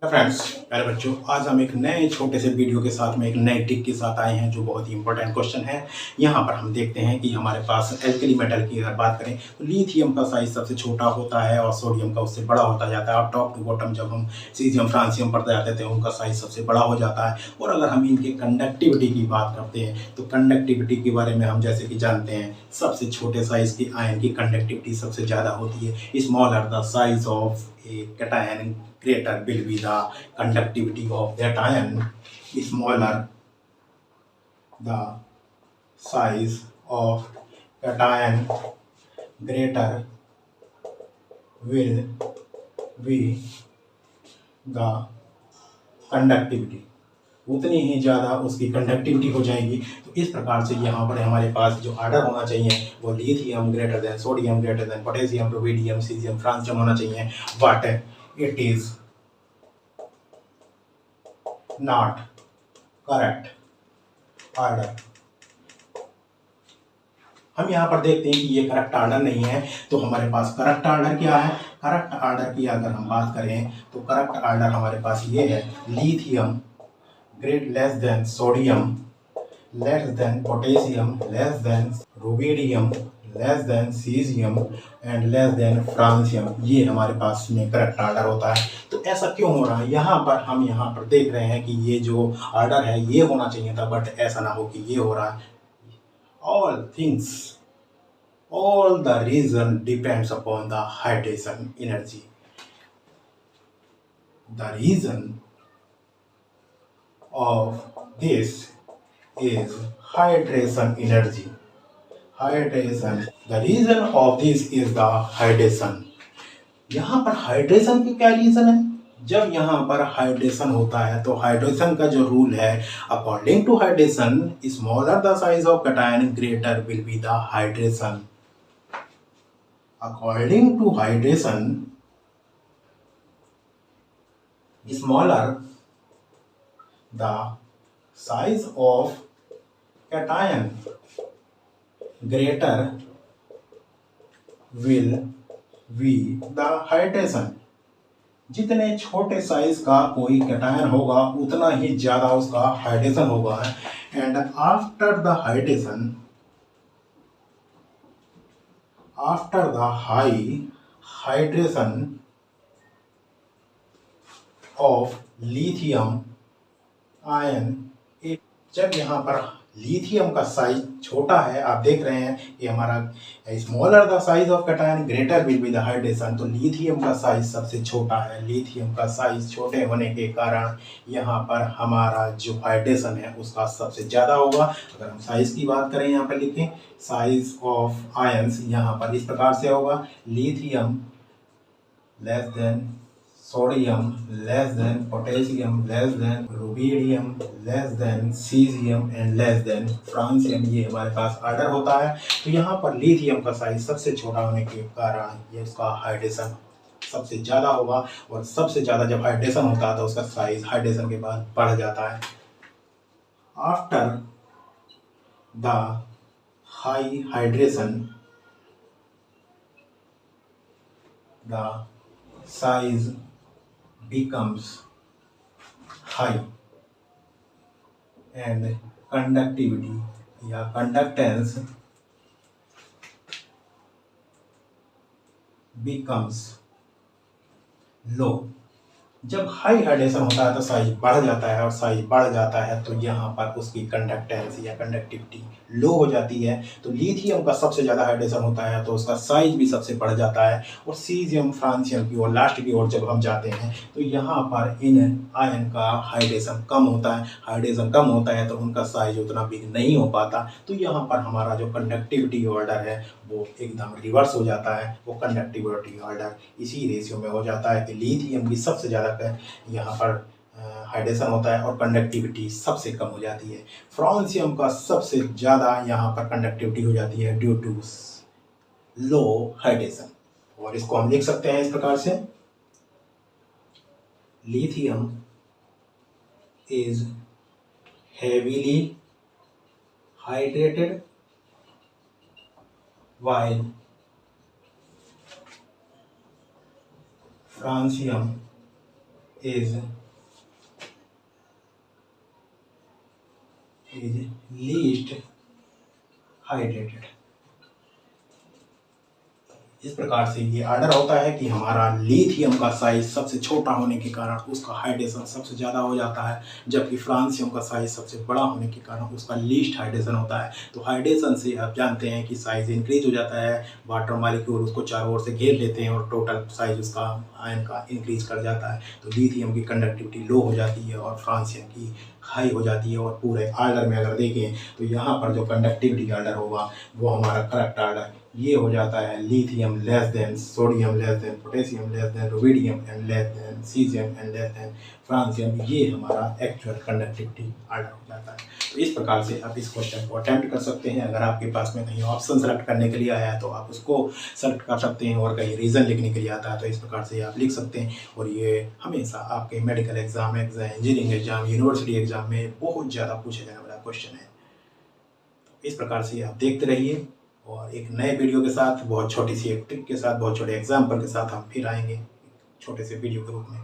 Friends, प्यारे बच्चों, आज हम एक नए छोटे से वीडियो के साथ में एक नए ट्रिक के साथ आए हैं जो बहुत ही इंपॉर्टेंट क्वेश्चन है। यहाँ पर हम देखते हैं कि हमारे पास एल्कली मेटल की अगर बात करें तो लिथियम का साइज सबसे छोटा होता है और सोडियम का उससे बड़ा होता जाता है। और टॉप टू बॉटम जब हम सीजियम फ्रांसियम पढ़ते जाते थे उनका साइज सबसे बड़ा हो जाता है। और अगर हम इनके कंडक्टिविटी की बात करते हैं तो कंडक्टिविटी के बारे में हम जैसे कि जानते हैं, सबसे छोटे साइज की आयन की कंडक्टिविटी सबसे ज़्यादा होती है। Smaller the size of a cation, greater will be the conductivity of that ion. Smaller the size of cation, greater will be the conductivity. उतनी ही ज़्यादा उसकी कंडक्टिविटी हो जाएगी। तो इस प्रकार से यहाँ पर हमारे पास जो आर्डर होना चाहिए वो lithium greater than sodium greater than potassium rubidium caesium francium होना चाहिए। But it is not correct order. हम यहाँ पर देखते हैं कि ये करेक्ट आर्डर नहीं है। तो हमारे पास करेक्ट आर्डर क्या है? करेक्ट आर्डर की अगर हम बात करें तो करेक्ट आर्डर हमारे पास ये है, lithium great less than sodium, less than potassium, less than rubidium, less than caesium and less than francium. ये हमारे पास में करेक्ट आर्डर होता है। तो ऐसा क्यों हो रहा है? यहाँ पर हम यहाँ पर देख रहे हैं कि ये जो आर्डर है ये होना चाहिए था, बट ऐसा ना हो कि ये हो रहा है। All things, all the reason depends upon the hydration energy. The reason of this is hydration energy. Hydration. The reason of this is the hydration. यहाँ पर हाइड्रेशन की क्या रीजन है? जब यहाँ पर हाइड्रेशन होता है तो हाइड्रेशन का जो रूल है, according to hydration, smaller the size of cation greater will be the hydration. According to hydration, smaller the size of cation, greater will be the hydration. जितने छोटे साइज का कोई कैटायन होगा उतना ही ज्यादा उसका हाइड्रेशन होगा। And after the hydration, after the high hydration of lithium ion, जब यहाँ पर लिथियम का साइज छोटा है, आप देख रहे हैं कि हमारा smaller the size of cation greater will be the hydration. तो लिथियम का साइज सबसे छोटा है। लिथियम का साइज छोटे होने के कारण यहाँ पर हमारा जो हाइड्रेशन है उसका सबसे ज़्यादा होगा। अगर हम साइज की बात करें, यहाँ पर लिखें साइज ऑफ आयंस, यहाँ पर इस प्रकार से होगा, lithium less than sodium, less than potassium, less than rubidium, less than caesium and less than francium. ये हमारे पास आर्डर होता है। तो यहाँ पर लिथियम का साइज सबसे छोटा होने के कारण ये उसका हाइड्रेशन सबसे ज़्यादा होगा। और सबसे ज़्यादा जब हाइड्रेशन होता है तो उसका साइज हाइड्रेशन के बाद बढ़ जाता है। After the high hydration, the size becomes high and conductivity या conductance becomes low। जब हाई हाइड्रेशन होता है तो साइज बढ़ जाता है, और साइज बढ़ जाता है तो यहाँ पर उसकी कंडक्टेंस या कंडक्टिविटी लो हो जाती है। तो लिथियम का सबसे ज़्यादा हाइड्रेशन होता है तो उसका साइज भी सबसे बढ़ जाता है। और सीजियम फ्रांसियम की ओर, लास्ट की ओर जब हम जाते हैं तो यहाँ पर इन आयन का हाइड्रेशन कम होता है। हाइड्रेशन कम होता है तो उनका साइज उतना बिग नहीं हो पाता। तो यहाँ पर हमारा जो कंडक्टिविटी ऑर्डर है वो एकदम रिवर्स हो जाता है। वो कंडक्टिविटी ऑर्डर इसी रेशियो में हो जाता है कि लिथियम की सबसे ज़्यादा यहाँ पर हाइड्रेशन होता है और कंडक्टिविटी सबसे कम हो जाती है। फ्रांसियम का सबसे ज़्यादा यहाँ पर कंडक्टिविटी हो जाती है ड्यू टू लो हाइड्रेशन। और इसको हम लिख सकते हैं इस प्रकार से, lithium is heavily hydrated while francium is least hydrated। इस प्रकार से ये ऑर्डर होता है कि हमारा लिथियम का साइज सबसे छोटा होने के कारण उसका हाइड्रेशन सबसे ज़्यादा हो जाता है, जबकि फ्रांसियम का साइज सबसे बड़ा होने के कारण उसका लीस्ट हाइड्रेशन होता है। तो हाइड्रेशन से आप जानते हैं कि साइज इंक्रीज हो जाता है, वाटर मॉलिक्यूल उसको चारों ओर से घेर लेते हैं और टोटल साइज उसका आयन का इंक्रीज कर जाता है। तो लिथियम की कंडक्टिविटी लो हो जाती है और फ्रांसियम की हाई हो जाती है। और पूरे ऑर्डर में अगर देखें तो यहाँ पर जो कंडक्टिविटी ऑर्डर होगा वो हमारा करेक्ट ऑर्डर ये हो जाता है lithium less than sodium, less than potassium, less than rubidium and less than caesium and less than francium. ये हमारा एक्चुअल कंडक्टिविटी ऑर्डर हो जाता है। तो इस प्रकार से आप इस क्वेश्चन को अटेम्प्ट कर सकते हैं। अगर आपके पास में कहीं ऑप्शन सेलेक्ट करने के लिए आया है तो आप उसको सेलेक्ट कर सकते हैं, और कहीं रीज़न लिखने के लिए आता है तो इस प्रकार से आप लिख सकते हैं। और ये हमेशा आपके medical exam, engineering exam, university exam में बहुत ज़्यादा पूछे जाने वाला क्वेश्चन है। इस प्रकार से आप देखते रहिए, और एक नए वीडियो के साथ, बहुत छोटी सी एक ट्रिक के साथ, बहुत छोटे एग्जाम्पल के साथ हम फिर आएंगे छोटे से वीडियो के रूप में।